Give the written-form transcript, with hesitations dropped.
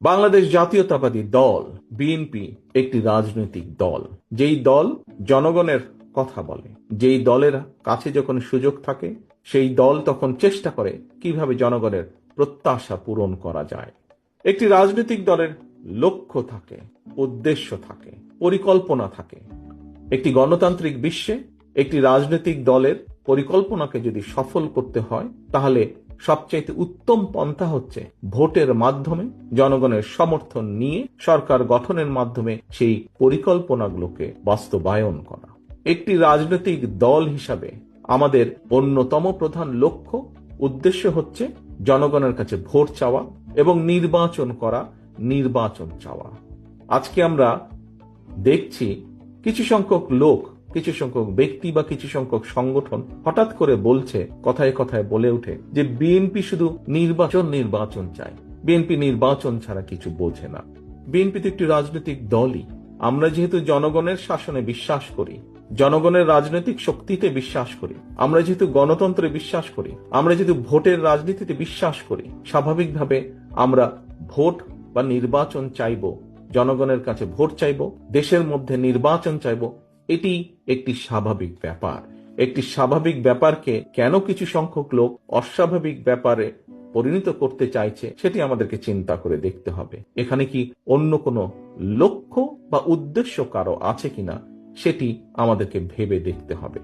বাংলাদেশ জাতীয়তাবাদী দল বিএনপি একটি রাজনৈতিক দল, যেই দল জনগণের কথা বলে, যেই দলের কাছে যখন সুযোগ থাকে সেই দল তখন চেষ্টা করে কিভাবে জনগণের প্রত্যাশা পূরণ করা যায়। একটি রাজনৈতিক দলের লক্ষ্য থাকে, উদ্দেশ্য থাকে, পরিকল্পনা থাকে। একটি গণতান্ত্রিক বিশ্বে একটি রাজনৈতিক দলের পরিকল্পনাকে যদি সফল করতে হয় তাহলে সবচাইতে উত্তম পন্থা হচ্ছে ভোটের মাধ্যমে জনগণের সমর্থন নিয়ে সরকার গঠনের মাধ্যমে সেই পরিকল্পনাগুলোকে বাস্তবায়ন করা। একটি রাজনৈতিক দল হিসাবে আমাদের অন্যতম প্রধান লক্ষ্য উদ্দেশ্য হচ্ছে জনগণের কাছে ভোট চাওয়া এবং নির্বাচন করা, নির্বাচন চাওয়া। আজকে আমরা দেখছি কিছু সংখ্যক লোক, কিছু সংখ্যক ব্যক্তি বা কিছু সংখ্যক সংগঠন হঠাৎ করে বলছে, কথায় কথায় বলে ওঠে যে বিএনপি শুধু নির্বাচন চায়, বিএনপি নির্বাচন ছাড়া কিছু বোঝে না। বিএনপি তো একটি রাজনৈতিক দলই। আমরা যেহেতু জনগণের শাসনে বিশ্বাস করি, জনগণের রাজনৈতিক শক্তিতে বিশ্বাস করি, আমরা যেহেতু গণতন্ত্রে বিশ্বাস করি, আমরা যেহেতু ভোটের রাজনীতিতে বিশ্বাস করি, স্বাভাবিকভাবে আমরা ভোট বা নির্বাচন চাইব, জনগণের কাছে ভোট চাইব, দেশের মধ্যে নির্বাচন চাইব। এটি একটি স্বাভাবিক ব্যাপার। একটি স্বাভাবিক ব্যাপারকে কেন কিছু সংখ্যক লোক অস্বাভাবিক ব্যাপারে পরিণত করতে চাইছে সেটি আমাদেরকে চিন্তা করে দেখতে হবে। এখানে কি অন্য কোনো লক্ষ্য বা উদ্দেশ্য কারো আছে কিনা সেটি আমাদেরকে ভেবে দেখতে হবে।